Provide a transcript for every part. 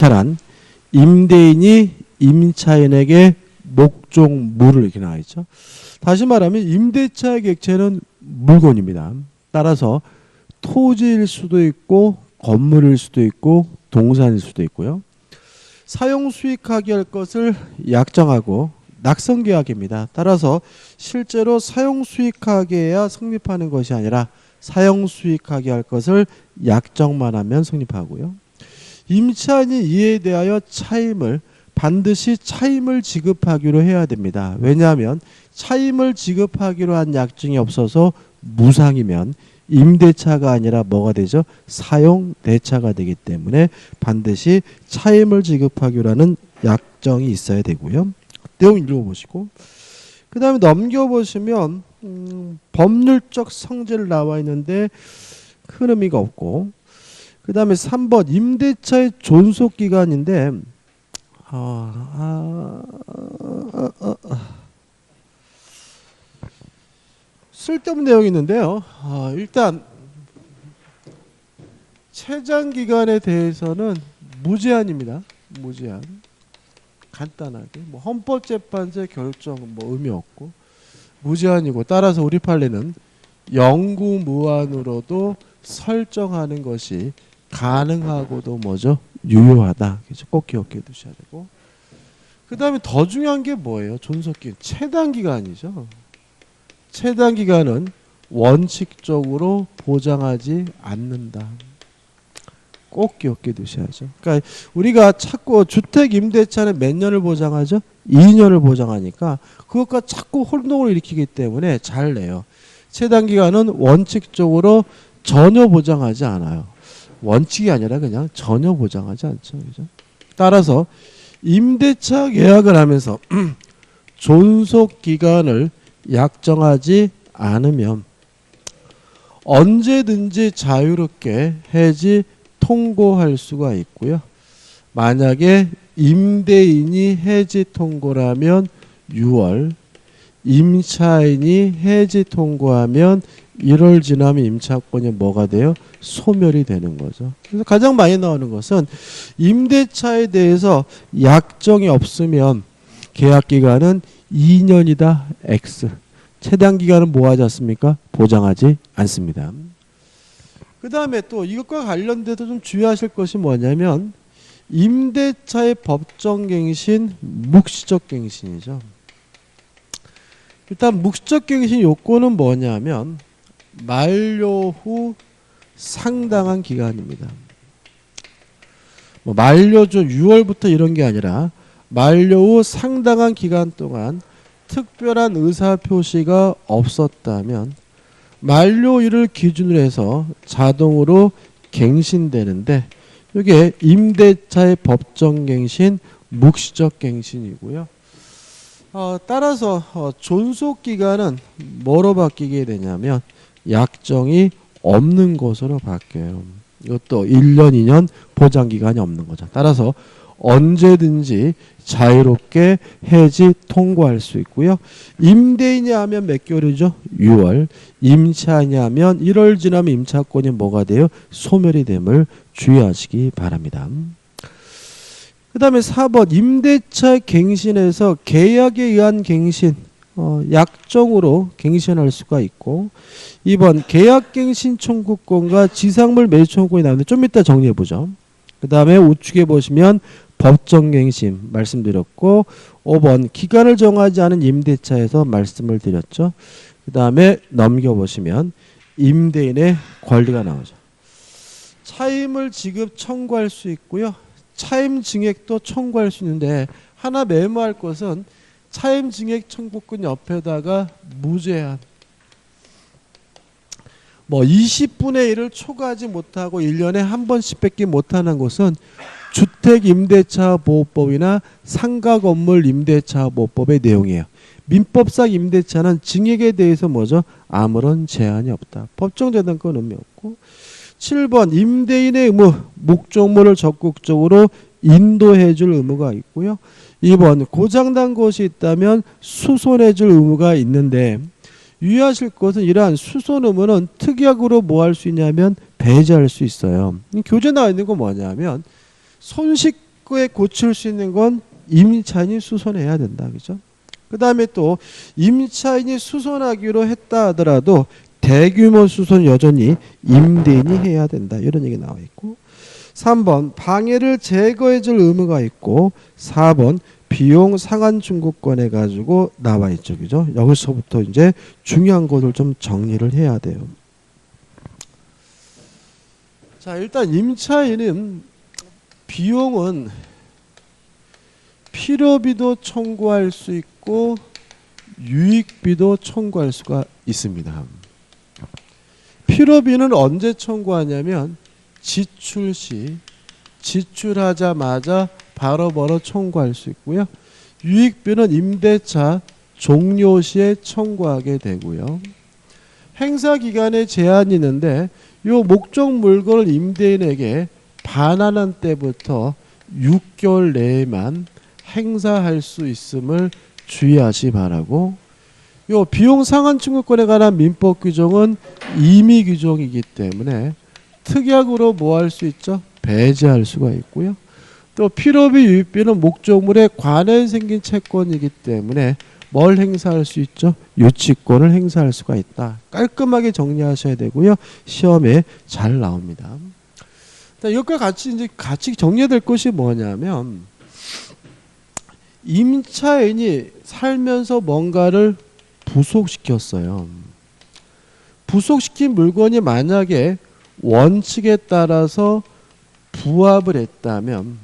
차란 임대인이 임차인에게 목적물을 이렇게 나와 있죠. 다시 말하면 임대차의 객체는 물건입니다. 따라서 토지일 수도 있고 건물일 수도 있고 동산일 수도 있고요. 사용 수익하게 할 것을 약정하고 낙선계약입니다. 따라서 실제로 사용 수익하게 해야 성립하는 것이 아니라 사용 수익하게 할 것을 약정만 하면 성립하고요. 임차인이 이에 대하여 차임을 반드시 차임을 지급하기로 해야 됩니다. 왜냐하면 차임을 지급하기로 한 약정이 없어서 무상이면 임대차가 아니라 뭐가 되죠? 사용대차가 되기 때문에 반드시 차임을 지급하기로 하는 약정이 있어야 되고요. 내용 읽어보시고 그 다음에 넘겨보시면 법률적 성질 나와 있는데 큰 의미가 없고 그 다음에 3번 임대차의 존속기간인데 쓸데없는 내용이 있는데요. 일단 최장기간에 대해서는 무제한입니다. 무제한. 간단하게 뭐 헌법재판소의 결정 뭐 의미 없고 무제한이고 따라서 우리 판례는 영구무한으로도 설정하는 것이 가능하고도 뭐죠? 유효하다. 그래서 꼭 기억해 두셔야 되고 그 다음에 더 중요한 게 뭐예요? 존속기간 최단기간이죠. 최단기간은 원칙적으로 보장하지 않는다. 꼭 기억해 두셔야죠. 그러니까 우리가 자꾸 주택 임대차는 몇 년을 보장하죠? 2년을 보장하니까 그것과 자꾸 혼동을 일으키기 때문에 잘 내요. 최단기간은 원칙적으로 전혀 보장하지 않아요. 원칙이 아니라 그냥 전혀 보장하지 않죠. 그죠? 따라서 임대차 계약을 하면서 존속기간을 약정하지 않으면 언제든지 자유롭게 해지 통고할 수가 있고요. 만약에 임대인이 해지 통고라면 6월, 임차인이 해지 통고하면 1월 지나면 임차권이 뭐가 돼요? 소멸이 되는 거죠. 그래서 가장 많이 나오는 것은 임대차에 대해서 약정이 없으면 계약기간은 2년이다 X. 최단기간은 뭐 하지 않습니까? 보장하지 않습니다. 그 다음에 또 이것과 관련돼서 좀 주의하실 것이 뭐냐면 임대차의 법정갱신, 묵시적 갱신이죠. 일단 묵시적 갱신 요건은 뭐냐면 만료 후 상당한 기간입니다. 뭐 만료죠 6월부터 이런 게 아니라 만료 후 상당한 기간 동안 특별한 의사표시가 없었다면 만료일을 기준으로 해서 자동으로 갱신되는데 이게 임대차의 법정갱신, 묵시적 갱신이고요. 따라서 존속기간은 뭐로 바뀌게 되냐면 약정이 없는 것으로 바뀌어요. 이것도 1년, 2년 보장기간이 없는 거죠. 따라서 언제든지 자유롭게 해지 통고할 수 있고요. 임대인이 하면 몇 개월이죠? 6월. 임차인이 하면 1월 지나면 임차권이 뭐가 돼요? 소멸이 됨을 주의하시기 바랍니다. 그 다음에 4번 임대차 갱신에서 계약에 의한 갱신 약정으로 갱신할 수가 있고 2번 계약갱신 청구권과 지상물 매수 청구권이 나오는데 좀 이따 정리해보죠. 그 다음에 우측에 보시면 법정갱신 말씀드렸고 5번 기간을 정하지 않은 임대차에서 말씀을 드렸죠. 그 다음에 넘겨보시면 임대인의 권리가 나오죠. 차임을 지급 청구할 수 있고요. 차임 증액도 청구할 수 있는데 하나 메모할 것은 차임 증액 청구권 옆에다가 무제한 뭐 20분의 1을 초과하지 못하고 1년에 한 번씩 뺏기 못하는 것은 주택임대차보호법이나 상가건물 임대차보호법의 내용이에요. 민법상 임대차는 증액에 대해서 뭐죠? 아무런 제한이 없다. 법정재단권 의미 없고 7번 임대인의 의무, 목적물을 적극적으로 인도해 줄 의무가 있고요. 2번 고장난 것이 있다면 수선해 줄 의무가 있는데 유의하실 것은 이러한 수선 의무는 특약으로 뭐 할 수 있냐면 배제할 수 있어요. 교재 나와 있는 건 뭐냐면 손식 거에 고칠 수 있는 건 임차인이 수선해야 된다. 그죠? 그 다음에 또 임차인이 수선하기로 했다 하더라도 대규모 수선 여전히 임대인이 해야 된다. 이런 얘기 나와 있고 3번 방해를 제거해 줄 의무가 있고 4번 비용 상한 중고권해 가지고 나와 있죠. 그죠? 여기서부터 이제 중요한 것을 좀 정리를 해야 돼요. 자, 일단 임차인은 비용은 필요비도 청구할 수 있고 유익비도 청구할 수가 있습니다. 필요비는 언제 청구하냐면 지출 시 지출하자마자 바로바로 청구할 수 있고요. 유익비는 임대차 종료 시에 청구하게 되고요. 행사 기간에 제한이 있는데 이 목적 물건을 임대인에게 반환한 때부터 6개월 내에만 행사할 수 있음을 주의하시 바라고 요 비용 상한 청구권에 관한 민법 규정은 임의 규정이기 때문에 특약으로 뭐 할 수 있죠? 배제할 수가 있고요. 또 필요비 유익비는 목적물에 관해 생긴 채권이기 때문에 뭘 행사할 수 있죠? 유치권을 행사할 수가 있다. 깔끔하게 정리하셔야 되고요. 시험에 잘 나옵니다. 이것과 같이 정리해야 될 것이 뭐냐면 임차인이 살면서 뭔가를 부속시켰어요. 부속시킨 물건이 만약에 원칙에 따라서 부합을 했다면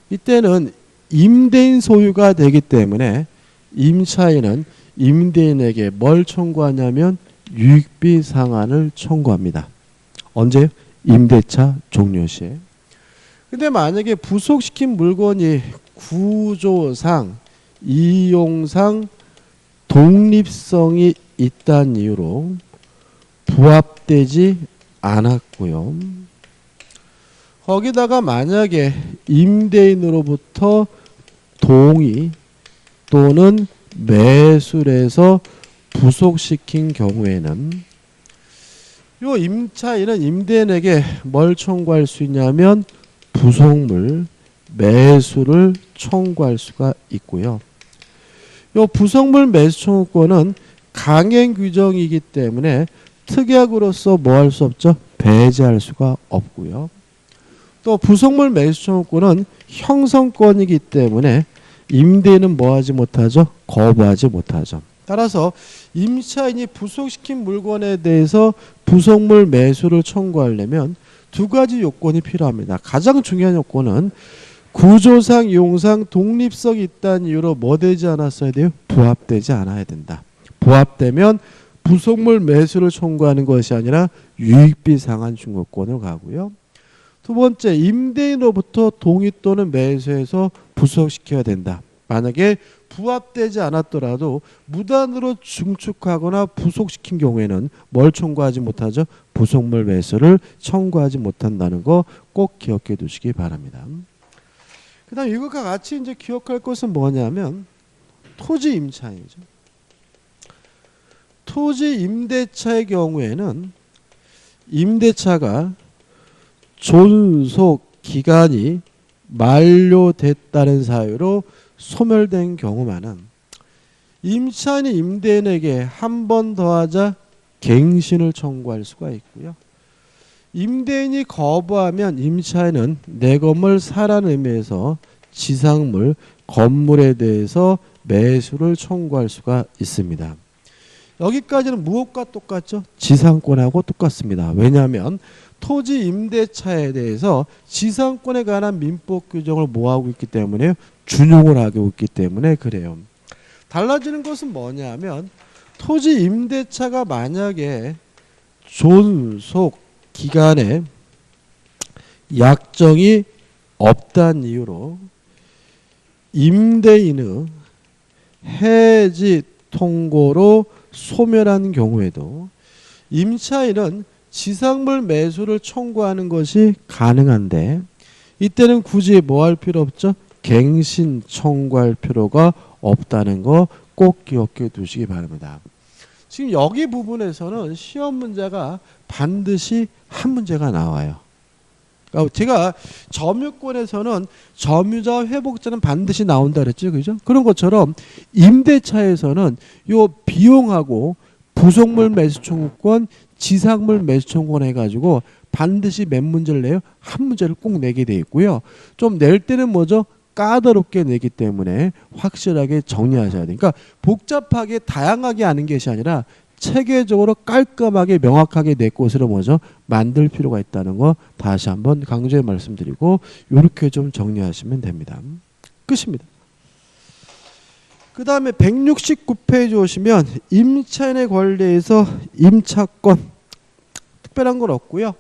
이때는 임대인 소유가 되기 때문에 임차인은 임대인에게 뭘 청구하냐면 유익비 상환을 청구합니다. 언제? 임대차 종료 시에. 근데 만약에 부속시킨 물건이 구조상, 이용상 독립성이 있다는 이유로 부합되지 않았고요. 거기다가 만약에 임대인으로부터 동의 또는 매수해서 부속시킨 경우에는 요 임차인은 임대인에게 뭘 청구할 수 있냐면 부속물 매수를 청구할 수가 있고요. 요 부속물 매수 청구권은 강행 규정이기 때문에 특약으로서 뭐 할 수 없죠? 배제할 수가 없고요. 또 부속물 매수 청구권은 형성권이기 때문에 임대인은 뭐 하지 못하죠? 거부하지 못하죠. 따라서 임차인이 부속시킨 물건에 대해서 부속물 매수를 청구하려면 두 가지 요건이 필요합니다. 가장 중요한 요건은 구조상, 이용상 독립성이 있다는 이유로 뭐 되지 않았어야 돼요? 부합되지 않아야 된다. 부합되면 부속물 매수를 청구하는 것이 아니라 유익비 상한 중고권으로 가고요. 두 번째, 임대인으로부터 동의 또는 매수해서 부속시켜야 된다. 만약에 부합되지 않았더라도 무단으로 증축하거나 부속시킨 경우에는 뭘 청구하지 못하죠? 부속물 매수를 청구하지 못한다는 거 꼭 기억해 두시기 바랍니다. 그 다음 이것과 같이 이제 기억할 것은 뭐냐면 토지 임차인이죠. 토지 임대차의 경우에는 임대차가 존속 기간이 만료됐다는 사유로 소멸된 경우만은 임차인이 임대인에게 한 번 더 하자 갱신을 청구할 수가 있고요. 임대인이 거부하면 임차인은 내 건물 사라는 의미에서 지상물, 건물에 대해서 매수를 청구할 수가 있습니다. 여기까지는 무엇과 똑같죠? 지상권하고 똑같습니다. 왜냐하면 토지 임대차에 대해서 지상권에 관한 민법 규정을 뭐하고 있기 때문에 준용을 하고 있기 때문에 그래요. 달라지는 것은 뭐냐면 토지 임대차가 만약에 존속 기간에 약정이 없다는 이유로 임대인의 해지 통고로 소멸한 경우에도 임차인은 지상물 매수를 청구하는 것이 가능한데 이때는 굳이 뭐 할 필요 없죠? 갱신 청구할 필요가 없다는 거 꼭 기억해 두시기 바랍니다. 지금 여기 부분에서는 시험 문제가 반드시 한 문제가 나와요. 그러니까 제가 점유권에서는 점유자 회복자는 반드시 나온다 그랬죠. 그죠? 그런 것처럼 임대차에서는 요 비용하고 부속물 매수 청구권, 지상물 매수 청구권 해가지고 반드시 몇 문제를 내요? 한 문제를 꼭 내게 돼 있고요. 좀 낼 때는 뭐죠? 까다롭게 내기 때문에 확실하게 정리하셔야 돼요. 그러니까 복잡하게 다양하게 하는 것이 아니라 체계적으로 깔끔하게 명확하게 내 것으로 뭐죠? 만들 필요가 있다는 거 다시 한번 강조해 말씀드리고 이렇게 좀 정리하시면 됩니다. 끝입니다. 그 다음에 169페이지 오시면 임차인의 권리에서 임차권 특별한 건 없고요.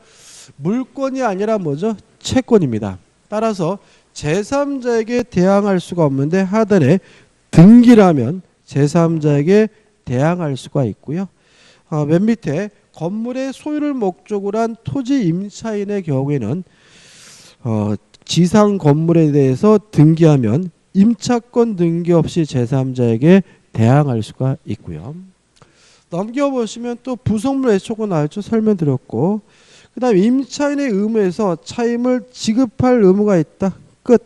물권이 아니라 뭐죠? 채권입니다. 따라서 제3자에게 대항할 수가 없는데 하단에 등기라면 제3자에게 대항할 수가 있고요. 맨 밑에 건물의 소유를 목적으로 한 토지 임차인의 경우에는 지상 건물에 대해서 등기하면 임차권 등기 없이 제3자에게 대항할 수가 있고요. 넘겨보시면 또 부속물 애초권 나왔죠. 설명드렸고 그 다음에 임차인의 의무에서 차임을 지급할 의무가 있다. 끝.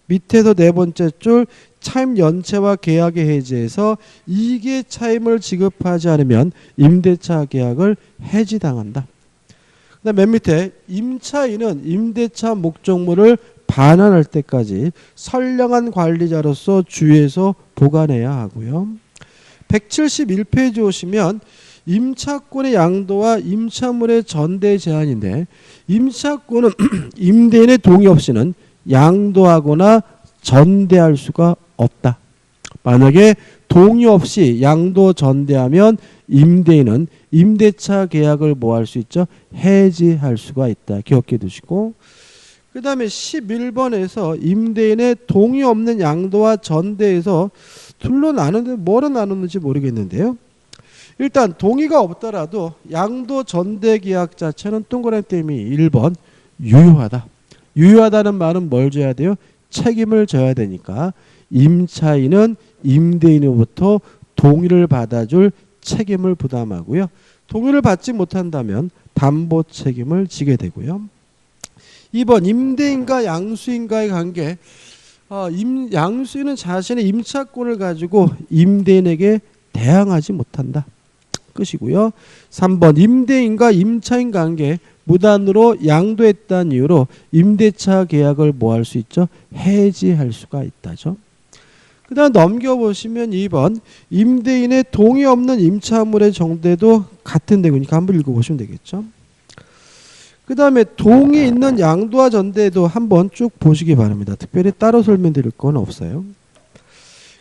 밑에서 네 번째 줄 차임 연체와 계약의 해지에서 이익의 차임을 지급하지 않으면 임대차 계약을 해지당한다. 그다음 맨 밑에 임차인은 임대차 목적물을 반환할 때까지 선량한 관리자로서 주의해서 보관해야 하고요. 171페이지 오시면 임차권의 양도와 임차물의 전대 제한인데 임차권은 임대인의 동의 없이는 양도하거나 전대할 수가 없다. 만약에 동의 없이 양도 전대하면 임대인은 임대차 계약을 뭐 할 수 있죠? 해지할 수가 있다. 기억해 두시고 그 다음에 11번에서 임대인의 동의 없는 양도와 전대에서 둘로 나누는데 뭐로 나누는지 모르겠는데요. 일단 동의가 없더라도 양도 전대 계약 자체는 동그라미 땜이 1번 유효하다. 유효하다는 말은 뭘 져야 돼요? 책임을 져야 되니까 임차인은 임대인으로부터 동의를 받아줄 책임을 부담하고요. 동의를 받지 못한다면 담보 책임을 지게 되고요. 2번 임대인과 양수인과의 관계. 양수인은 자신의 임차권을 가지고 임대인에게 대항하지 못한다. 끝이고요. 3번 임대인과 임차인 관계 무단으로 양도했다는 이유로 임대차 계약을 뭐 할 수 있죠? 해지할 수가 있다죠. 그 다음 넘겨보시면 2번 임대인의 동의 없는 임차물의 정대도 같은 내용이니까 한번 읽어보시면 되겠죠. 그 다음에 동의 있는 양도와 전대도 한번 쭉 보시기 바랍니다. 특별히 따로 설명드릴 건 없어요.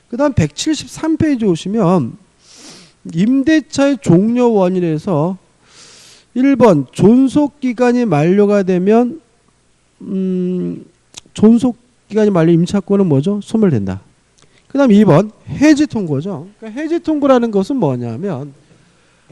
그 다음 173페이지 오시면 임대차의 종료 원인에서 1번 존속기간이 만료가 되면 존속기간이 만료 임차권은 뭐죠? 소멸된다. 그 다음 2번 해지 통고죠. 그러니까 해지 통고라는 것은 뭐냐면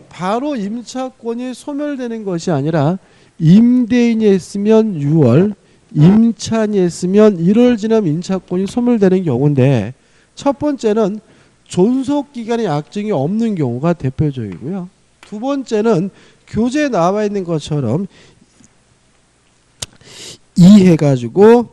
바로 임차권이 소멸되는 것이 아니라 임대인이 했으면 6월, 임차인이 했으면 1월 지나면 임차권이 소멸되는 경우인데 첫 번째는 존속기간의 약정이 없는 경우가 대표적이고요. 두 번째는 교재에 나와 있는 것처럼 이해가지고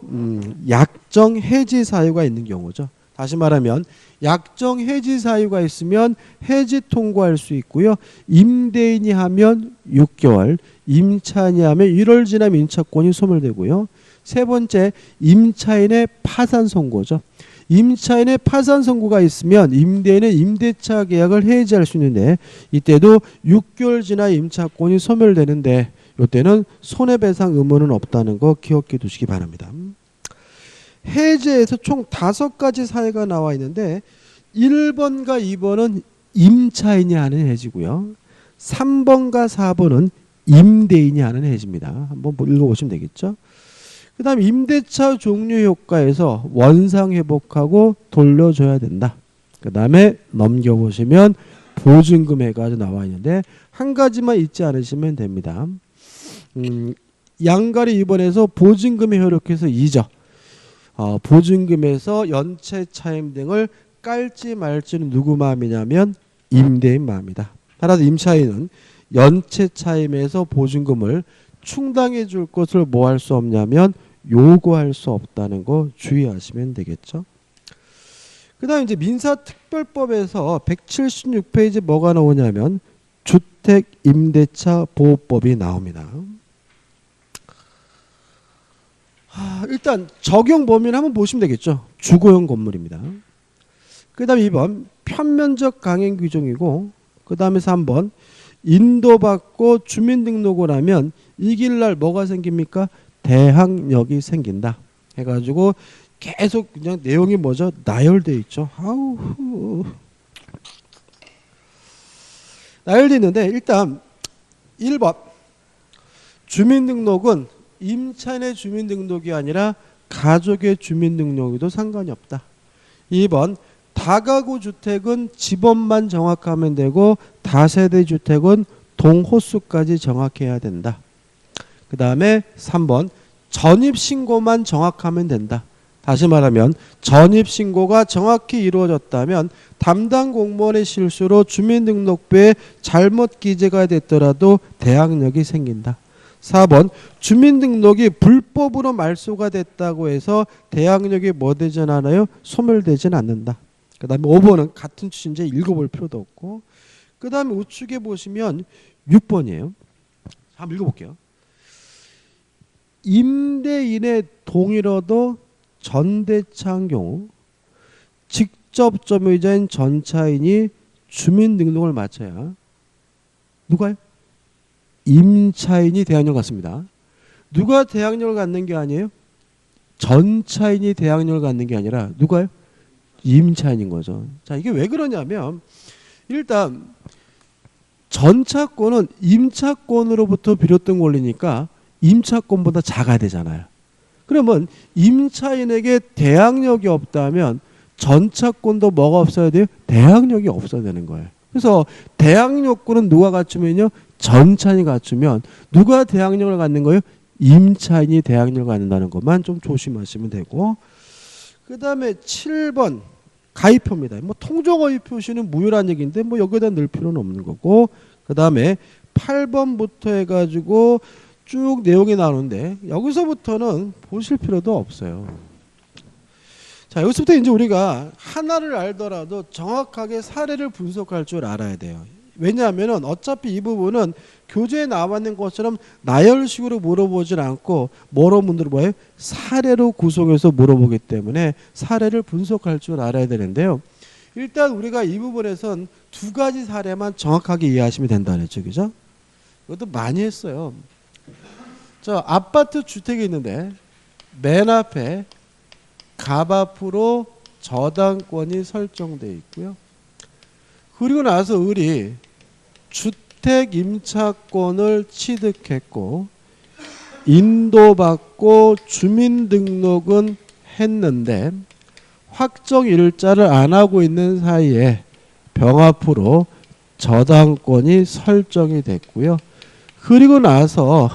약정 해지 사유가 있는 경우죠. 다시 말하면 약정 해지 사유가 있으면 해지 통고할 수 있고요. 임대인이 하면 6개월, 임차인이 하면 1월 지나면 임차권이 소멸되고요. 세 번째 임차인의 파산 선고죠. 임차인의 파산 선고가 있으면 임대인은 임대차 계약을 해지할 수 있는데 이때도 6개월 지나 임차권이 소멸되는데 이때는 손해배상 의무는 없다는 거 기억해 두시기 바랍니다. 해제에서 총 5가지 사유가 나와 있는데 1번과 2번은 임차인이 하는 해지고요. 3번과 4번은 임대인이 하는 해지입니다. 한번 읽어보시면 되겠죠. 그 다음 임대차 종료 효과에서 원상 회복하고 돌려줘야 된다. 그 다음에 넘겨보시면 보증금액가 나와 있는데 한 가지만 잊지 않으시면 됩니다. 양가리 2번에서 보증금에 효력해서 2죠. 보증금에서 연체 차임 등을 깔지 말지는 누구 마음이냐면 임대인 마음이다. 따라서 임차인은 연체 차임에서 보증금을 충당해 줄 것을 뭐 할 수 없냐면 요구할 수 없다는 거 주의하시면 되겠죠. 그 다음에 이제 민사특별법에서 176페이지 뭐가 나오냐면 주택임대차 보호법이 나옵니다. 일단 적용 범위를 한번 보시면 되겠죠. 주거용 건물입니다. 그 다음에 2번 편면적 강행 규정이고, 그 다음에 3번 인도받고 주민등록을 하면 이길날 뭐가 생깁니까? 대항력이 생긴다 해가지고 계속 그냥 내용이 뭐죠? 나열되어 있죠. 아우, 나열되어 있는데 일단 1번 주민등록은 임차인의 주민등록이 아니라 가족의 주민등록에도 상관이 없다. 2번 다가구 주택은 집원만 정확하면 되고 다세대 주택은 동호수까지 정확해야 된다. 그 다음에 3번 전입신고만 정확하면 된다. 다시 말하면 전입신고가 정확히 이루어졌다면 담당 공무원의 실수로 주민등록부에 잘못 기재가 됐더라도 대항력이 생긴다. 4번 주민등록이 불법으로 말소가 됐다고 해서 대항력이 뭐 되진 않아요? 소멸되진 않는다. 그 다음에 5번은 같은 취지인데 읽어볼 필요도 없고, 그 다음에 우측에 보시면 6번이에요. 한번 읽어볼게요. 임대인의 동의로도 전대차한 경우 직접 점유자인 전차인이 주민등록을 마쳐야 누가요? 임차인이 대항력을 갖습니다. 누가 대항력을 갖는 게 아니에요? 전차인이 대항력을 갖는 게 아니라 누가요? 임차인인 거죠. 자, 이게 왜 그러냐면 일단 전차권은 임차권으로부터 비롯된 권리니까 임차권보다 작아야 되잖아요. 그러면 임차인에게 대항력이 없다면 전차권도 뭐가 없어야 돼요? 대항력이 없어야 되는 거예요. 그래서 대항력권은 누가 갖추면요? 전차인이 갖추면 누가 대항력을 갖는 거예요? 임차인이 대항력을 갖는다는 것만 좀 조심하시면 되고, 그 다음에 7번 가입표입니다. 뭐 통정어휘 표시는 무효란 얘기인데 뭐 여기다 넣을 필요는 없는 거고, 그 다음에 8번부터 해가지고 쭉 내용이 나오는데 여기서부터는 보실 필요도 없어요. 자, 여기서부터 이제 우리가 하나를 알더라도 정확하게 사례를 분석할 줄 알아야 돼요. 왜냐하면 어차피 이 부분은 교재에 나와 있는 것처럼 나열식으로 물어보질 않고 뭐로 물어봐요? 사례로 구성해서 물어보기 때문에 사례를 분석할 줄 알아야 되는데요. 일단 우리가 이 부분에선 두 가지 사례만 정확하게 이해하시면 된다는 거죠. 그죠? 이것도 많이 했어요. 저 아파트 주택이 있는데 맨 앞에 갑 앞으로 저당권이 설정되어 있고요. 그리고 나서 을이 주택 임차권을 취득했고 인도받고 주민등록은 했는데 확정 일자를 안 하고 있는 사이에 병 앞으로 저당권이 설정이 됐고요. 그리고 나서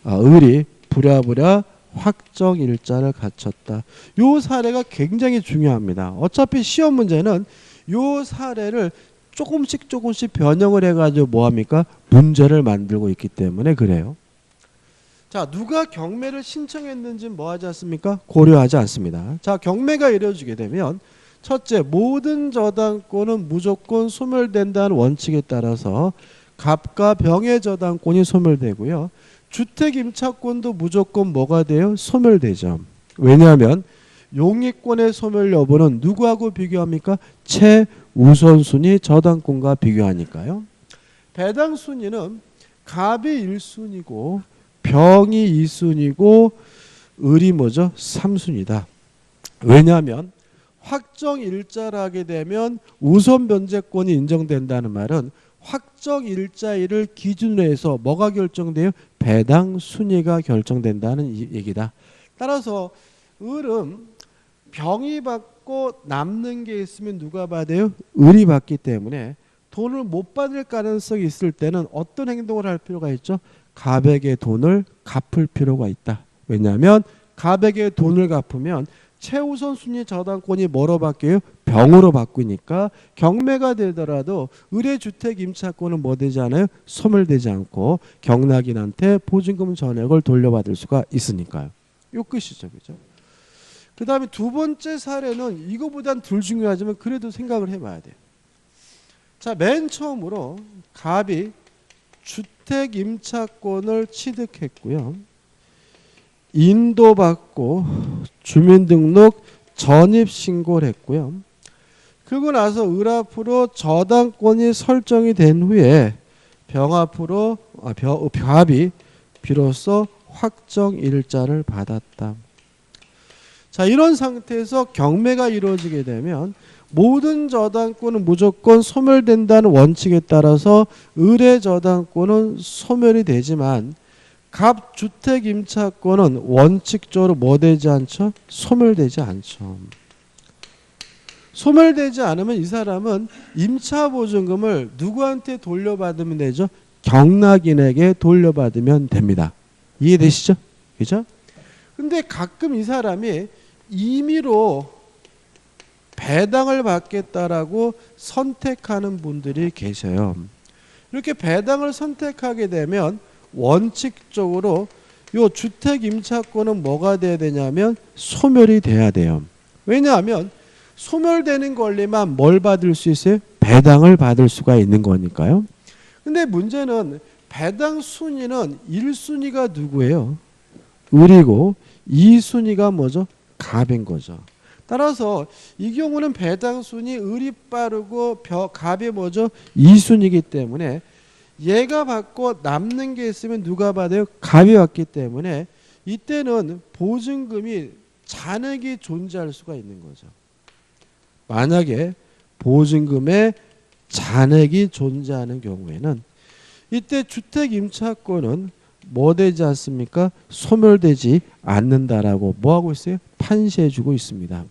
을이 부랴부랴 확정 일자를 갖췄다. 이 사례가 굉장히 중요합니다. 어차피 시험 문제는 이 사례를 조금씩 변형을 해가지고 뭐합니까? 문제를 만들고 있기 때문에 그래요. 자, 누가 경매를 신청했는지 뭐 하지 않습니까? 고려하지 않습니다. 자, 경매가 이루어지게 되면 첫째, 모든 저당권은 무조건 소멸된다는 원칙에 따라서 갑과 병의 저당권이 소멸되고요. 주택 임차권도 무조건 뭐가 돼요? 소멸되죠. 왜냐하면 용익권의 소멸 여부는 누구하고 비교합니까? 최우선순위 저당권과 비교하니까요. 배당순위는 갑이 1순위고 병이 2순위고 을이 뭐죠? 3순위다. 왜냐하면 확정 일자를 하게 되면 우선 변제권이 인정된다는 말은 확정 일자일을 기준으로 해서 뭐가 결정돼요? 배당 순위가 결정된다는 얘기다. 따라서 을은 병이 받고 남는 게 있으면 누가 받아요? 을이 받기 때문에 돈을 못 받을 가능성이 있을 때는 어떤 행동을 할 필요가 있죠? 갑에게 돈을 갚을 필요가 있다. 왜냐하면 갑에게 돈을 갚으면 최우선 순위 저당권이 뭐로 바뀌어요? 병으로 바꾸니까 경매가 되더라도 의뢰주택 임차권은 뭐 되지 않아요? 소멸되지 않고 경락인한테 보증금 전액을 돌려받을 수가 있으니까요. 요 끝이죠. 그죠? 그 다음에 두 번째 사례는 이거보단 덜 중요하지만 그래도 생각을 해봐야 돼요. 자, 맨 처음으로 갑이 주택 임차권을 취득했고요. 인도받고 주민등록 전입신고를 했고요. 그러고 나서 을 앞으로 저당권이 설정이 된 후에 갑이 비로소 확정일자를 받았다. 자, 이런 상태에서 경매가 이루어지게 되면 모든 저당권은 무조건 소멸된다는 원칙에 따라서 을의 저당권은 소멸이 되지만 갑 주택 임차권은 원칙적으로 뭐 되지 않죠? 소멸되지 않죠. 소멸되지 않으면 이 사람은 임차보증금을 누구한테 돌려받으면 되죠? 경락인에게 돌려받으면 됩니다. 이해되시죠? 그죠? 근데 가끔 이 사람이 임의로 배당을 받겠다라고 선택하는 분들이 계셔요. 이렇게 배당을 선택하게 되면 원칙적으로 요 주택 임차권은 뭐가 돼야 되냐면 소멸이 돼야 돼요. 왜냐하면 소멸되는 권리만 뭘 받을 수 있어요? 배당을 받을 수가 있는 거니까요. 근데 문제는 배당 순위는 1순위가 누구예요? 을이고 2순위가 뭐죠? 갑인 거죠. 따라서 이 경우는 배당 순위 을이 빠르고 갑이 뭐죠? 2순위이기 때문에 얘가 받고 남는 게 있으면 누가 받아요? 갑이 받기 때문에 이때는 보증금이 잔액이 존재할 수가 있는 거죠. 만약에 보증금에 잔액이 존재하는 경우에는 이때 주택 임차권은 뭐 되지 않습니까? 소멸되지 않는다라고 뭐 하고 있어요? 판시해 주고 있습니다.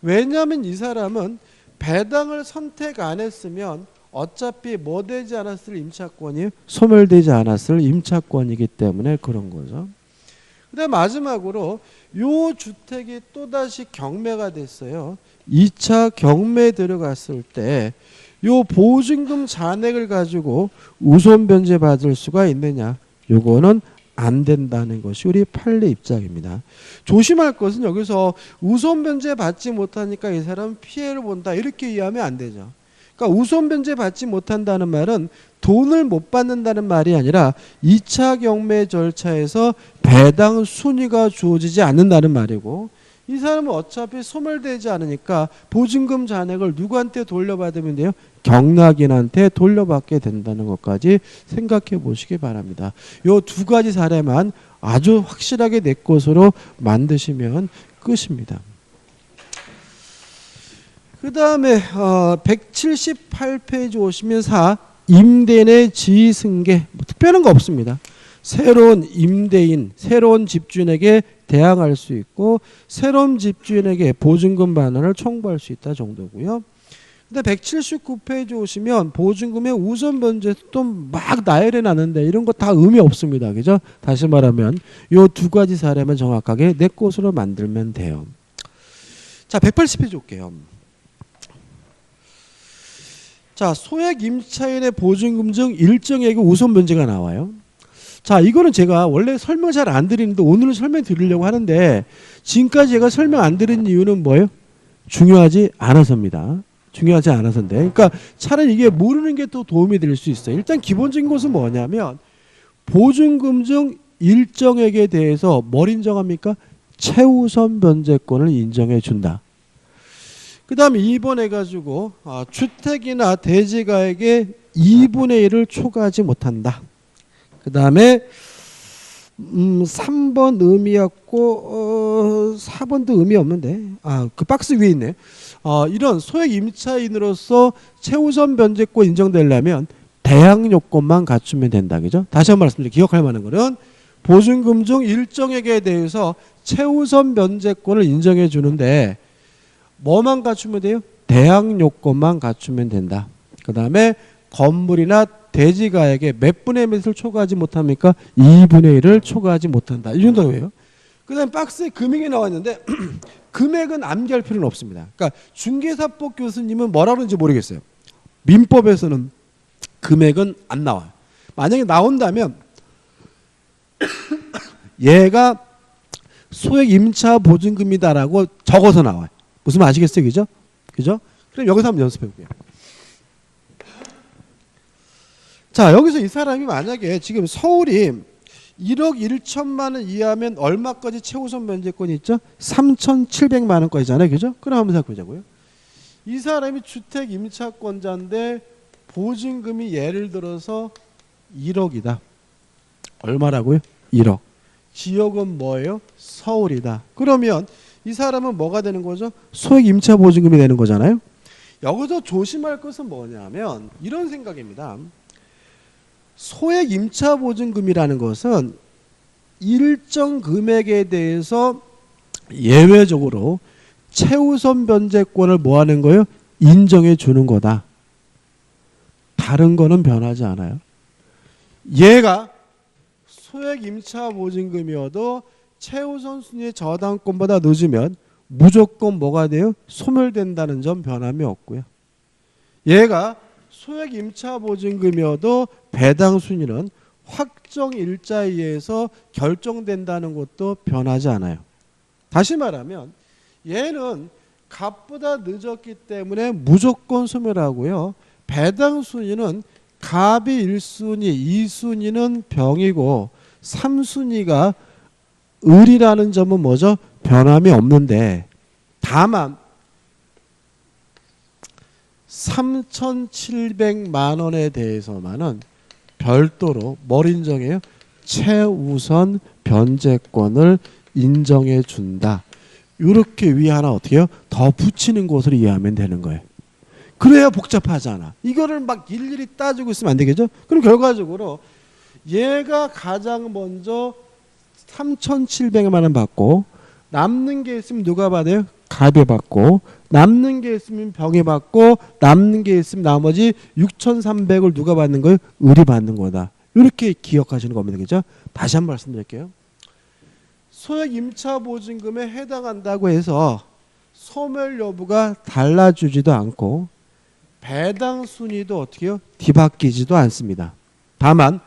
왜냐하면 이 사람은 배당을 선택 안 했으면 어차피 뭐 되지 않았을 임차권이 소멸되지 않았을 임차권이기 때문에 그런 거죠. 그다음 마지막으로 요 주택이 또다시 경매가 됐어요. 2차 경매에 들어갔을 때 요 보증금 잔액을 가지고 우선 변제 받을 수가 있느냐? 요거는 안 된다는 것이 우리 판례 입장입니다. 조심할 것은 여기서 우선 변제 받지 못하니까 이 사람은 피해를 본다 이렇게 이해하면 안 되죠. 그러니까 우선 변제 받지 못한다는 말은 돈을 못 받는다는 말이 아니라 2차 경매 절차에서 배당 순위가 주어지지 않는다는 말이고 이 사람은 어차피 소멸되지 않으니까 보증금 잔액을 누구한테 돌려받으면 돼요? 경락인한테 돌려받게 된다는 것까지 생각해 보시기 바랍니다. 이 두 가지 사례만 아주 확실하게 내 것으로 만드시면 끝입니다. 그 다음에 178페이지 오시면 4. 임대 내 지위승계. 특별한 거 없습니다. 새로운 임대인, 새로운 집주인에게 대항할 수 있고 새로운 집주인에게 보증금 반환을 청구할 수 있다 정도고요. 근데 179페이지 오시면 보증금의 우선 변제 또 막 나열해 놨는데 이런 거 다 의미 없습니다. 그죠? 다시 말하면 요 두 가지 사례만 정확하게 내 것으로 만들면 돼요. 자, 180페이지 올게요. 자, 소액 임차인의 보증금 중 일정액의 우선 변제가 나와요. 자, 이거는 제가 원래 설명 잘 안 드리는데 오늘은 설명 드리려고 하는데 지금까지 제가 설명 안 드린 이유는 뭐예요? 중요하지 않아서입니다. 중요하지 않아서인데. 그러니까 차라리 이게 모르는 게 또 도움이 될 수 있어요. 일단 기본적인 것은 뭐냐면 보증금 중 일정액에 대해서 뭘 인정합니까? 최우선 변제권을 인정해 준다. 그 다음에 2번 해가지고 주택이나 대지가액의 2분의 1을 초과하지 못한다. 그 다음에 3번 의미였고 4번도 의미 없는데 그 박스 위에 있네. 이런 소액 임차인으로서 최우선 변제권 인정되려면 대항 요건만 갖추면 된다. 그죠? 다시 한번 말씀드릴게요. 기억할 만한 거는 보증금 중 일정액에 대해서 최우선 변제권을 인정해 주는데 뭐만 갖추면 돼요? 대항 요건만 갖추면 된다. 그 다음에 건물이나 대지가액의 몇 분의 몇을 초과하지 못합니까? 2분의 1을 초과하지 못한다. 이 정도예요. 그 다음에 박스에 금액이 나와 있는데 금액은 암기할 필요는 없습니다. 그러니까 중개사법 교수님은 뭐라 그러는지 모르겠어요. 민법에서는 금액은 안 나와요. 만약에 나온다면 얘가 소액 임차 보증금이다라고 적어서 나와요. 무슨 말 아시겠어요? 그죠? 그죠? 그럼 여기서 한번 연습해 볼게요. 자, 여기서 이 사람이 만약에 지금 서울이 1억 1천만 원 이하면 얼마까지 최우선 면제권이 있죠? 3,700만 원까지잖아요. 그죠? 그럼 한번 생각해 보자고요. 이 사람이 주택 임차권자인데 보증금이 예를 들어서 1억이다. 얼마라고요? 1억. 지역은 뭐예요? 서울이다. 그러면 이 사람은 뭐가 되는 거죠? 소액 임차 보증금이 되는 거잖아요. 여기서 조심할 것은 뭐냐면 이런 생각입니다. 소액 임차 보증금이라는 것은 일정 금액에 대해서 예외적으로 최우선 변제권을 뭐 하는 거예요? 인정해 주는 거다. 다른 거는 변하지 않아요. 얘가 소액 임차 보증금이어도 최우선 순위의 저당권보다 늦으면 무조건 뭐가 돼요? 소멸된다는 점 변함이 없고요. 얘가 소액 임차 보증금이어도 배당 순위는 확정 일자에 의해서 결정된다는 것도 변하지 않아요. 다시 말하면 얘는 갑보다 늦었기 때문에 무조건 소멸하고요. 배당 순위는 갑이 1순위, 2순위는 병이고 3순위가 을이라는 점은 뭐죠? 변함이 없는데 다만 3,700만 원에 대해서만은 별도로 뭘 인정해요? 최우선 변제권을 인정해 준다. 이렇게 위에 하나 어떻게 해요? 더 붙이는 것으로 이해하면 되는 거예요. 그래야 복잡하잖아. 이거를 막 일일이 따지고 있으면 안 되겠죠? 그럼 결과적으로 얘가 가장 먼저 3,700만 원 받고 남는 게 있으면 누가 받아요? 갑이 받고 남는 게 있으면 병이 받고 남는 게 있으면 나머지 6,300을 누가 받는 거예요? 을이 받는 거다. 이렇게 기억하시는 겁니다. 그죠? 다시 한번 말씀드릴게요. 소액 임차 보증금에 해당한다고 해서 소멸 여부가 달라지지도 않고 배당 순위도 어떻게 해요? 뒤바뀌지도 않습니다. 다만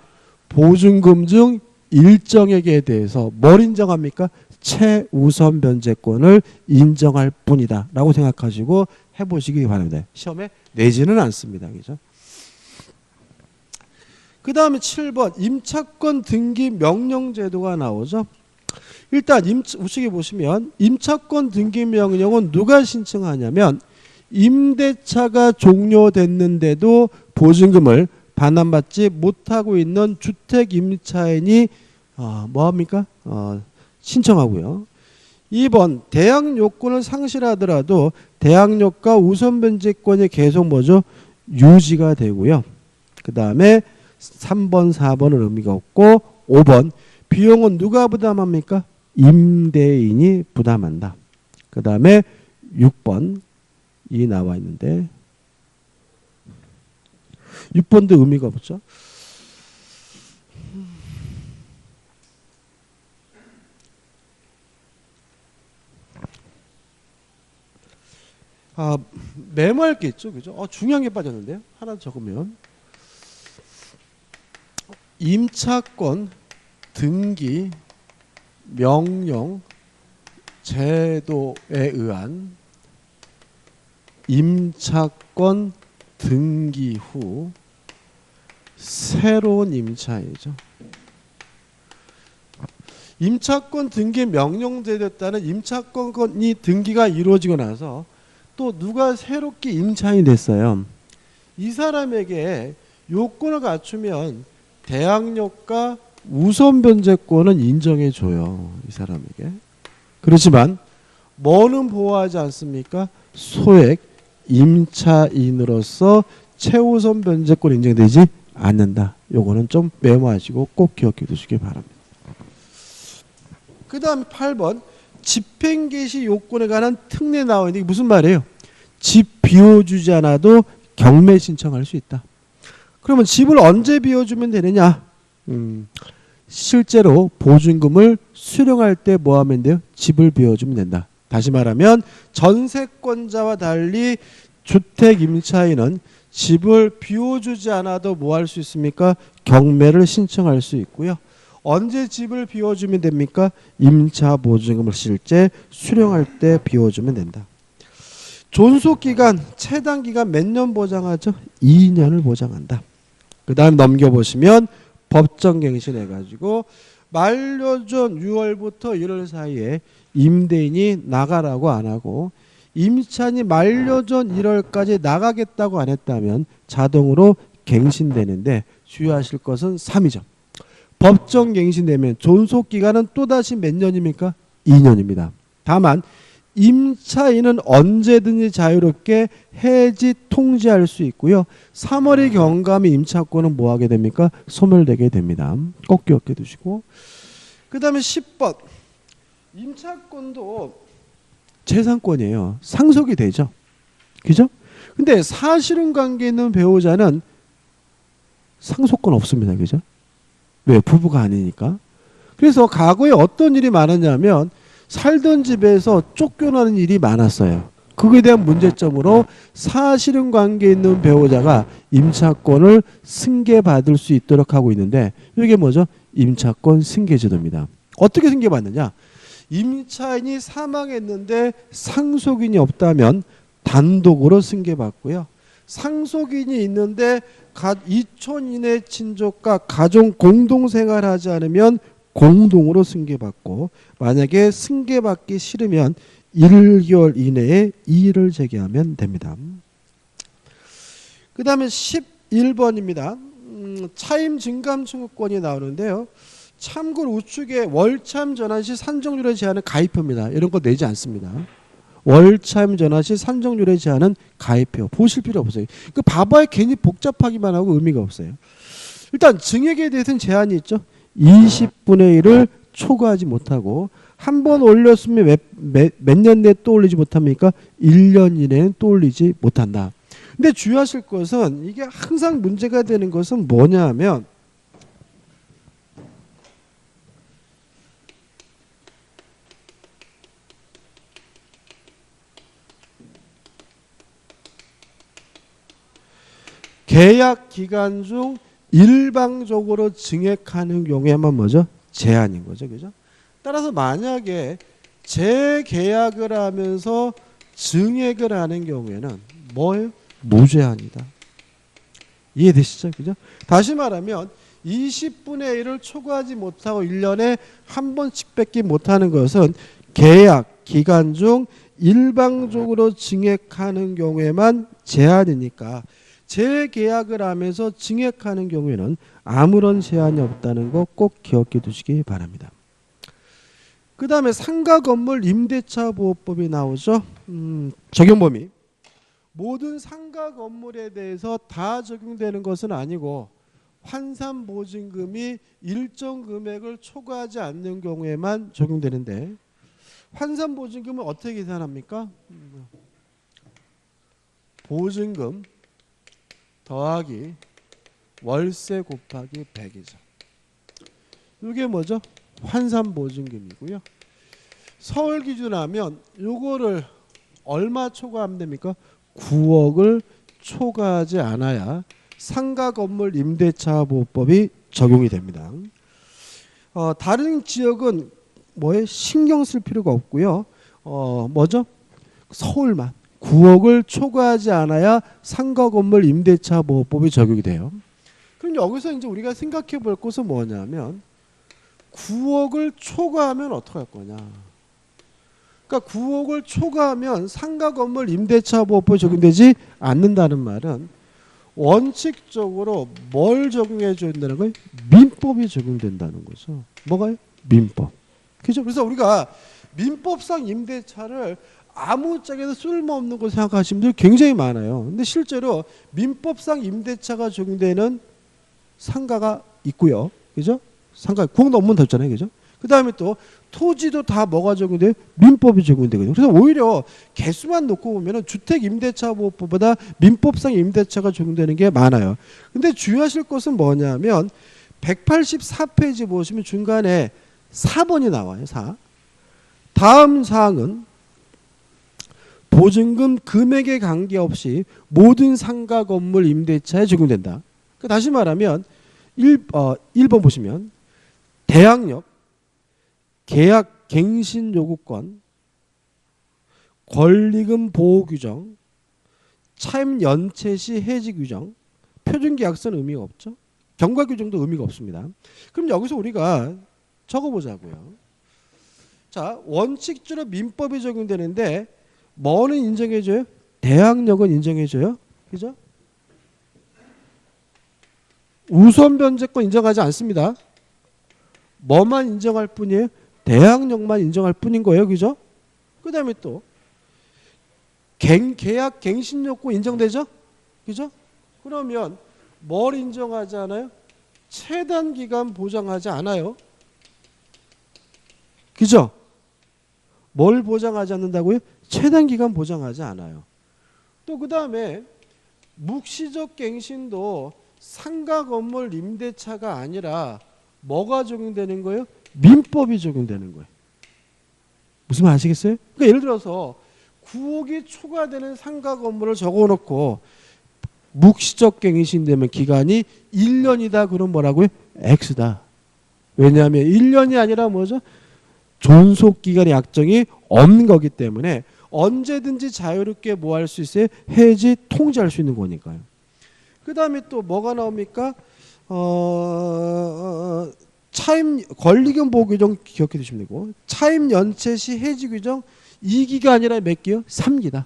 보증금 중 일정액에 대해서 뭘 인정합니까? 최우선 변제권을 인정할 뿐이다 라고 생각하시고 해보시기 바랍니다. 시험에 내지는 않습니다. 그죠? 그 다음에 7번 임차권 등기 명령 제도가 나오죠. 일단 우측에 보시면 임차권 등기 명령은 누가 신청하냐면 임대차가 종료됐는데도 보증금을 반환받지 못하고 있는 주택 임차인이 뭐합니까? 신청하고요. 2번 대항 요건을 상실하더라도 대항력과 우선 변제권이 계속 뭐죠? 유지가 되고요. 그 다음에 3번, 4번은 의미가 없고 5번 비용은 누가 부담합니까? 임대인이 부담한다. 그 다음에 6번 이 나와 있는데 6번도 의미가 없죠. 메모할 게 있죠. 그죠? 중요한 게 빠졌는데요. 하나 적으면 임차권 등기 명령 제도에 의한 임차권 등기 후 새로운 임차이죠. 임차권 등기 명령제도에 따른 임차권이 등기가 이루어지고 나서 또 누가 새롭게 임차인이 됐어요. 이 사람에게 요건을 갖추면 대항력과 우선 변제권은 인정해 줘요. 이 사람에게. 그렇지만 뭐는 보호하지 않습니까? 소액 임차인으로서 최우선 변제권 인정되지 않는다. 요거는 좀 메모하시고 꼭 기억해 두시기 바랍니다. 그 다음 8번 집행개시 요건에 관한 특례 나와 있는데 이게 무슨 말이에요? 집 비워주지 않아도 경매 신청할 수 있다. 그러면 집을 언제 비워주면 되느냐? 실제로 보증금을 수령할 때 뭐 하면 돼요? 집을 비워주면 된다. 다시 말하면 전세권자와 달리 주택 임차인은 집을 비워주지 않아도 뭐 할 수 있습니까? 경매를 신청할 수 있고요. 언제 집을 비워주면 됩니까? 임차보증금을 실제 수령할 때 비워주면 된다. 존속기간, 최단기간 몇 년 보장하죠? 2년을 보장한다. 그 다음 넘겨보시면 법정갱신해가지고 만료전 6월부터 1월 사이에 임대인이 나가라고 안 하고 임차인이 만료전 1월까지 나가겠다고 안 했다면 자동으로 갱신되는데 주의하실 것은 3이죠. 법정갱신되면 존속기간은 또다시 몇 년입니까? 2년입니다. 다만 임차인은 언제든지 자유롭게 해지 통지할 수 있고요. 3월이 경과하면 임차권은 뭐 하게 됩니까? 소멸되게 됩니다. 꼭 기억해 두시고. 그 다음에 10번. 임차권도 재산권이에요. 상속이 되죠. 그죠? 근데 사실혼 관계에 있는 배우자는 상속권 없습니다. 그죠? 왜? 부부가 아니니까. 그래서 과거에 어떤 일이 많았냐면 살던 집에서 쫓겨나는 일이 많았어요. 그거에 대한 문제점으로 사실혼 관계에 있는 배우자가 임차권을 승계받을 수 있도록 하고 있는데 이게 뭐죠? 임차권 승계제도입니다. 어떻게 승계받느냐? 임차인이 사망했는데 상속인이 없다면 단독으로 승계받고요. 상속인이 있는데 이촌인의 친족과 가족 공동생활하지 않으면 공동으로 승계받고 만약에 승계받기 싫으면 1개월 이내에 이의를 제기하면 됩니다. 그 다음에 11번입니다. 차임 증감 청구권이 나오는데요. 참고로 우측에 월참 전환 시 산정률의 제한은 가입표입니다. 이런 거 내지 않습니다. 월참 전환 시 산정률의 제한은 가입표. 보실 필요 없어요. 그 봐봐야 괜히 복잡하기만 하고 의미가 없어요. 일단 증액에 대해서는 제한이 있죠. 20분의 1을 초과하지 못하고 한 번 올렸으면 몇 년 내에 또 올리지 못합니까? 1년 이내는 또 올리지 못한다. 근데 주의하실 것은 이게 항상 문제가 되는 것은 뭐냐 하면 계약 기간 중 일방적으로 증액하는 경우에만 뭐죠? 제한인 거죠. 그죠? 따라서 만약에 재계약을 하면서 증액을 하는 경우에는 뭐예요? 무제한이다. 이해되시죠? 그죠? 다시 말하면 20분의 1을 초과하지 못하고 1년에 한 번씩 뺏기 못하는 것은 계약 기간 중 일방적으로 증액하는 경우에만 제한이니까 재계약을 하면서 증액하는 경우에는 아무런 제한이 없다는 거 꼭 기억해 두시기 바랍니다. 그 다음에 상가 건물 임대차 보호법이 나오죠. 적용 범위. 모든 상가 건물에 대해서 다 적용되는 것은 아니고 환산보증금이 일정 금액을 초과하지 않는 경우에만 적용되는데 환산보증금은 어떻게 계산합니까? 보증금 더하기 월세 곱하기 100이죠. 이게 뭐죠? 환산보증금이고요. 서울 기준 하면 요거를 얼마 초과하면 됩니까? 9억을 초과하지 않아야 상가 건물 임대차 보호법이 적용이 됩니다. 다른 지역은 뭐에 신경 쓸 필요가 없고요. 뭐죠? 서울만 9억을 초과하지 않아야 상가 건물 임대차 보호법이 적용이 돼요. 그럼 여기서 이제 우리가 생각해 볼 것은 뭐냐면 9억을 초과하면 어떻게 할 거냐? 그러니까 9억을 초과하면 상가 건물 임대차 보호법이 적용되지 않는다는 말은 원칙적으로 뭘 적용해 줘야 된다는 거예요? 민법이 적용된다는 거죠. 뭐가요? 민법. 그죠? 그래서 우리가 민법상 임대차를 아무짝에도 쓸모없는 거 생각하시는 분들 굉장히 많아요. 근데 실제로 민법상 임대차가 적용되는 상가가 있고요. 그죠? 상가 9억 넘으면 더 있잖아요. 그죠? 그 다음에 또 토지도 다 뭐가 적용돼요? 민법이 적용되거든요. 그래서 오히려 개수만 놓고 보면 주택 임대차 보호법보다 민법상 임대차가 적용되는 게 많아요. 근데 주의하실 것은 뭐냐면 184페이지 보시면 중간에 4번이 나와요. 4. 다음 사항은 보증금 금액에 관계없이 모든 상가 건물 임대차에 적용된다. 다시 말하면 1번 보시면 대항력, 계약 갱신 요구권, 권리금 보호 규정, 차임 연체 시 해지 규정, 표준계약서는 의미가 없죠. 경과 규정도 의미가 없습니다. 그럼 여기서 우리가 적어보자고요. 자, 원칙주로 민법이 적용되는데 뭐는 인정해줘요? 대항력은 인정해줘요. 그죠? 우선 변제권 인정하지 않습니다. 뭐만 인정할 뿐이에요? 대항력만 인정할 뿐인 거예요. 그죠? 그 다음에 또 계약 갱신 요구 인정되죠? 그죠? 그러면 뭘 인정하지 않아요? 최단 기간 보장하지 않아요. 그죠? 뭘 보장하지 않는다고요? 최단 기간 보장하지 않아요. 또 그 다음에 묵시적 갱신도 상가 건물 임대차가 아니라 뭐가 적용되는 거예요? 민법이 적용되는 거예요. 무슨 말 아시겠어요? 그러니까 예를 들어서 9억이 초과되는 상가 건물을 적어놓고 묵시적 갱신되면 기간이 1년이다. 그럼 뭐라고요? X다. 왜냐하면 1년이 아니라 뭐죠? 존속기간의 약정이 없는 거기 때문에 언제든지 자유롭게 뭐 할 수 있어요? 해지 통지할 수 있는 거니까요. 그 다음에 또 뭐가 나옵니까? 차임 권리금 보호 규정 기억해 두시면 되고, 차임 연체 시 해지 규정 2기가 아니라 몇 기요? 3기다.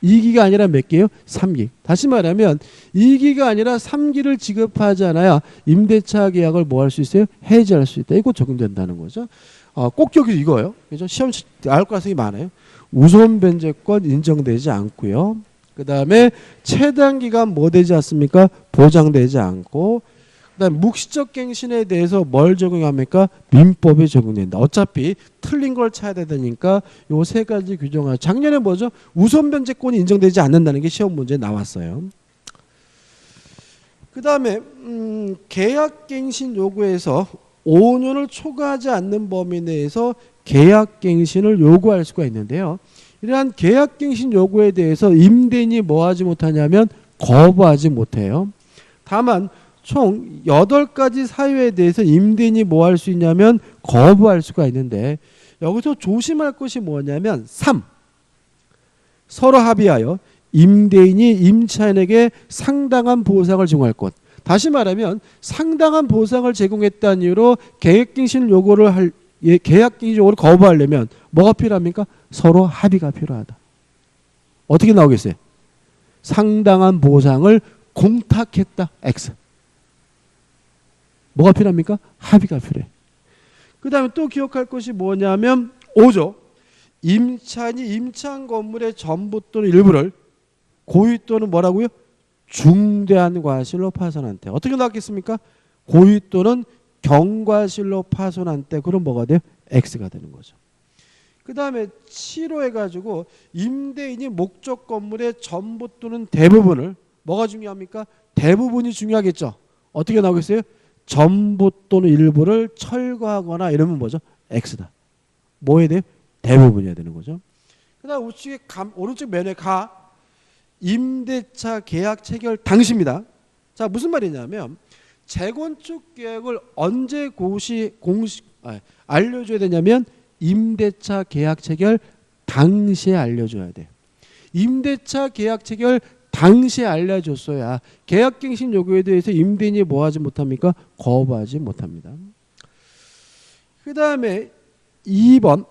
2기가 아니라 몇 개요? 3기. 다시 말하면 2기가 아니라 3기를 지급하잖아요. 임대차 계약을 뭐 할 수 있어요? 해지할 수 있다. 이거 적용된다는 거죠. 꼭 기억해 이거예요. 그죠? 시험 알 가능성이 많아요. 우선 변제권 인정되지 않고요. 그 다음에 최단 기간 뭐 되지 않습니까? 보장되지 않고, 그 다음에 묵시적 갱신에 대해서 뭘 적용합니까? 민법이 적용된다. 어차피 틀린 걸 찾아야 되니까 요 세 가지 규정을. 작년에 뭐죠? 우선 변제권이 인정되지 않는다는 게 시험 문제에 나왔어요. 그 다음에 계약갱신 요구에서 5년을 초과하지 않는 범위 내에서 계약갱신을 요구할 수가 있는데요. 이러한 계약갱신 요구에 대해서 임대인이 뭐 하지 못하냐면 거부하지 못해요. 다만 총 8가지 사유에 대해서 임대인이 뭐 할 수 있냐면 거부할 수가 있는데, 여기서 조심할 것이 뭐냐면 3. 서로 합의하여 임대인이 임차인에게 상당한 보상을 제공할 것. 다시 말하면 상당한 보상을 제공했다는 이유로 계약갱신 요구를 계약갱신 요구를 거부하려면 뭐가 필요합니까? 서로 합의가 필요하다. 어떻게 나오겠어요? 상당한 보상을 공탁했다. X. 뭐가 필요합니까? 합의가 필요해. 그 다음에 또 기억할 것이 뭐냐면 5조. 임차인이 임차한 건물의 전부 또는 일부를 고의 또는 뭐라고요? 중대한 과실로 파손한 때. 어떻게 나왔겠습니까? 고의 또는 경과실로 파손한 때. 그럼 뭐가 돼요? X가 되는 거죠. 그 다음에 7호 해가지고 임대인이 목적 건물의 전부 또는 대부분을, 뭐가 중요합니까? 대부분이 중요하겠죠. 어떻게 나오겠어요? 전부 또는 일부를 철거하거나 이러면 뭐죠? X다. 뭐 해야 돼요? 대부분이어야 되는 거죠. 그 다음 우측에 오른쪽 면에 가. 임대차 계약 체결 당시입니다. 자, 무슨 말이냐면 재건축 계획을 언제 알려줘야 되냐면 임대차 계약 체결 당시에 알려줘야 돼요. 임대차 계약 체결 당시에 알려줬어야 계약갱신 요구에 대해서 임대인이 뭐 하지 못합니까? 거부하지 못합니다. 그 다음에 2번.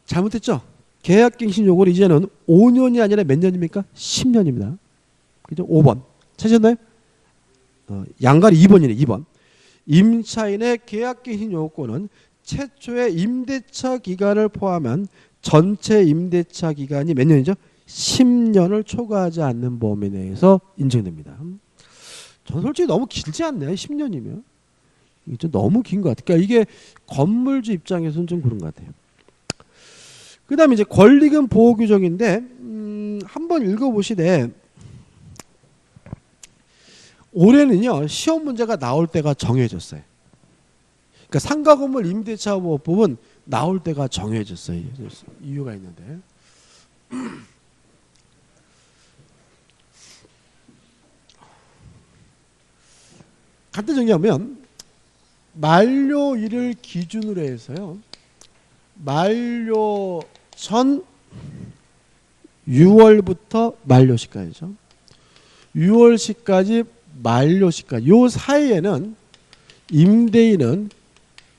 잘못했죠? 계약갱신 요구를 이제는 5년이 아니라 몇 년입니까? 10년입니다. 그죠? 5번. 찾으셨나요? 양갈이 2번이네. 2번. 임차인의 계약갱신 요구권은 최초의 임대차 기간을 포함한 전체 임대차 기간이 몇 년이죠? 10년을 초과하지 않는 범위 내에서 인정됩니다. 저는 솔직히 너무 길지 않나요? 10년이면. 이게 좀 너무 긴 것 같아요. 그러니까 이게 건물주 입장에서는 좀 그런 것 같아요. 그 다음에 이제 권리금 보호 규정인데, 한번 읽어보시되, 올해는요, 시험 문제가 나올 때가 정해졌어요. 그러니까 상가 건물 임대차 보호법은 나올 때가 정해졌어요. 이유가 있는데. 간단히 정리하면 만료일을 기준으로 해서요. 만료 전 6월부터 만료시까지죠. 6월시까지 만료시까지 요 사이에는 임대인은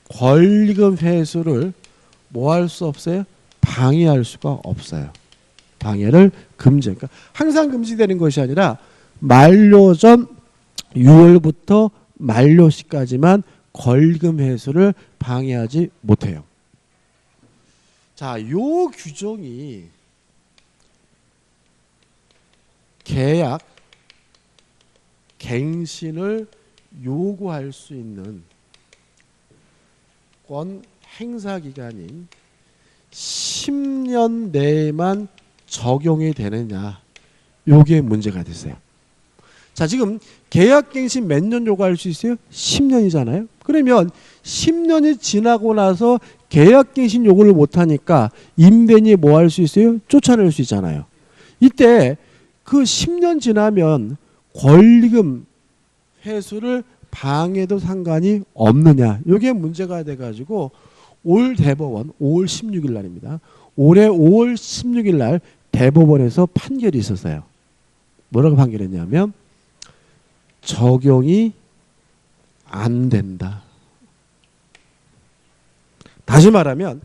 권리금 회수를 뭐 할 수 없어요? 방해할 수가 없어요. 방해를 금지. 그러니까 항상 금지되는 것이 아니라 만료 전 6월부터 만료시까지만 권리금 회수를 방해하지 못해요. 자, 요 규정이 계약 갱신을 요구할 수 있는 권 행사 기간인 10년 내에만 적용이 되느냐, 요게 문제가 됐어요. 자, 지금 계약갱신 몇 년 요구할 수 있어요? 10년이잖아요. 그러면 10년이 지나고 나서 계약갱신 요구를 못하니까 임대인이 뭐 할 수 있어요? 쫓아낼 수 있잖아요. 이때 그 10년 지나면 권리금 회수를 방해도 상관이 없느냐, 이게 문제가 돼가지고 올 대법원 5월 16일 날입니다. 올해 5월 16일 날 대법원에서 판결이 있었어요. 뭐라고 판결했냐면 적용이 안 된다. 다시 말하면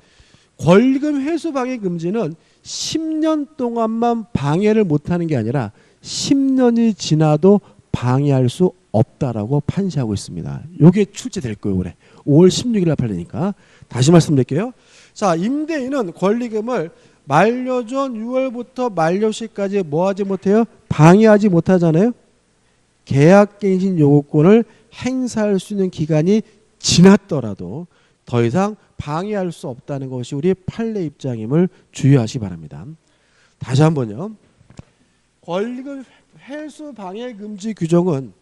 권리금 회수 방해 금지는 10년 동안만 방해를 못하는 게 아니라 10년이 지나도 방해할 수 없다라고 판시하고 있습니다. 이게 출제될 거예요. 올해 5월 16일 날 팔리니까. 다시 말씀드릴게요. 자, 임대인은 권리금을 만료 전 6월부터 만료시까지 뭐 하지 못해요? 방해하지 못하잖아요. 계약갱신 요구권을 행사할 수 있는 기간이 지났더라도 더 이상 방해할 수 없다는 것이 우리 판례 입장임을 주의하시기 바랍니다. 다시 한번요. 권리금 회수 방해 금지 규정은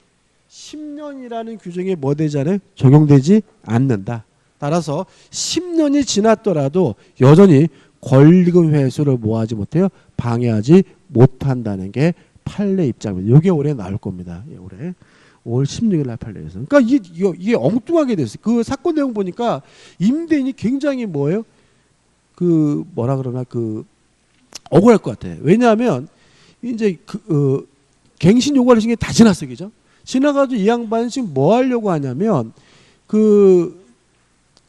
10년이라는 규정이 뭐 되잖아요? 적용되지 않는다. 따라서 10년이 지났더라도 여전히 권리금 회수를 뭐 하지 못해요? 방해하지 못한다는 게 판례 입장입니다. 이게 올해 나올 겁니다. 올해 5월 16일 날 판례에서. 그러니까 이게 엉뚱하게 됐어요. 그 사건 내용 보니까 임대인이 굉장히 뭐예요? 그 뭐라 그러나 그 억울할 것 같아요. 왜냐하면 이제 갱신 요구할 시간이 다 지났어요, 그죠? 지나가지고 이 양반이 지금 뭐 하려고 하냐면 그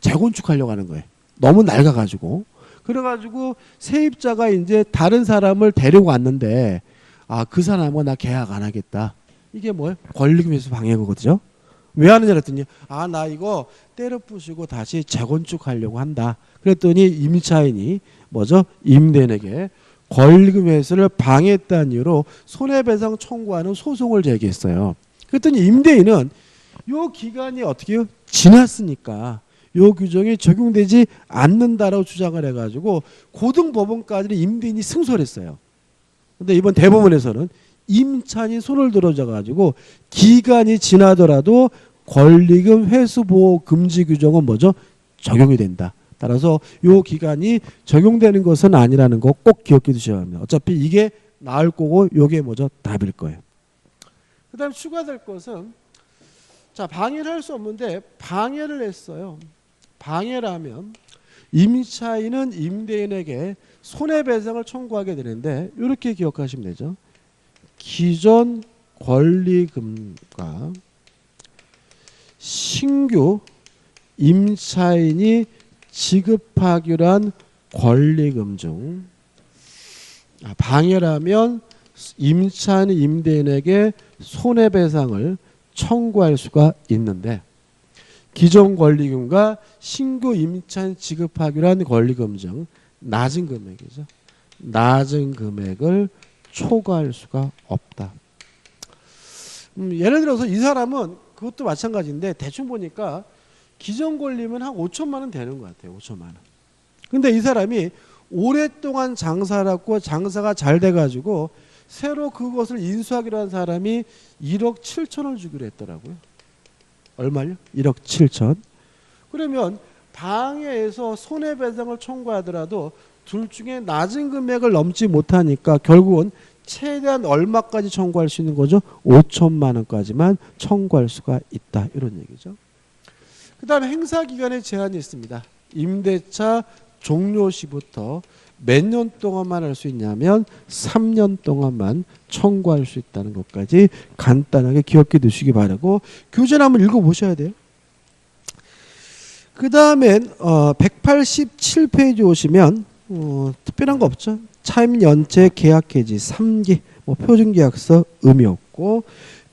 재건축하려고 하는 거예요. 너무 낡아가지고. 그래가지고 세입자가 이제 다른 사람을 데리고 왔는데 아, 그 사람과 나 계약 안 하겠다. 이게 뭐예요? 권리금 회수 방해거든요. 왜 하느냐 그랬더니 아, 나 이거 때려 부수고 다시 재건축하려고 한다. 그랬더니 임차인이 뭐죠? 임대인에게 권리금 회수를 방해했다는 이유로 손해배상 청구하는 소송을 제기했어요. 그랬더니 임대인은 요 기간이 어떻게 해요? 지났으니까 요 규정이 적용되지 않는다라고 주장을 해가지고 고등법원까지는 임대인이 승소를 했어요. 근데 이번 대법원에서는 임차인이 손을 들어줘가지고 기간이 지나더라도 권리금 회수 보호 금지 규정은 뭐죠? 적용이 된다. 따라서 요 기간이 적용되는 것은 아니라는 거 꼭 기억해 두셔야 합니다. 어차피 이게 나을 거고 요게 뭐죠? 답일 거예요. 그 다음 추가될 것은 자, 방해를 할 수 없는데 방해를 했어요. 방해를 하면 임차인은 임대인에게 손해배상을 청구하게 되는데 이렇게 기억하시면 되죠. 기존 권리금과 신규 임차인이 지급하기로 한 권리금 중 방해를 하면 임차인 임대인에게 손해배상을 청구할 수가 있는데 기존 권리금과 신규 임차인 지급하기로 한 권리금 중 낮은 금액이죠. 낮은 금액을 초과할 수가 없다. 예를 들어서 이 사람은 그것도 마찬가지인데 대충 보니까 기존 권리면 한 5천만 원 되는 것 같아요. 5천만 원. 근데 이 사람이 오랫동안 장사를 하고 장사가 잘 돼가지고 새로 그것을 인수하기로 한 사람이 1억 7천을 주기로 했더라고요. 얼마요? 1억 7천. 그러면 방해해서 손해배상을 청구하더라도 둘 중에 낮은 금액을 넘지 못하니까 결국은 최대한 얼마까지 청구할 수 있는 거죠? 5천만 원까지만 청구할 수가 있다. 이런 얘기죠. 그 다음에 행사기간에 제한이 있습니다. 임대차 종료 시부터 몇 년 동안만 할 수 있냐면 3년 동안만 청구할 수 있다는 것까지 간단하게 기억해 두시기 바라고 교재를 한번 읽어보셔야 돼요. 그 다음엔 187페이지 오시면 특별한 거 없죠. 차임 연체 계약 해지 3기 표준계약서 의미 없고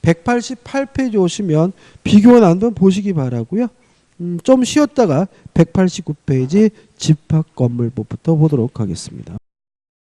188페이지 오시면 비교원 한번 보시기 바라고요. 좀 쉬었다가 189페이지 집합건물법부터 보도록 하겠습니다.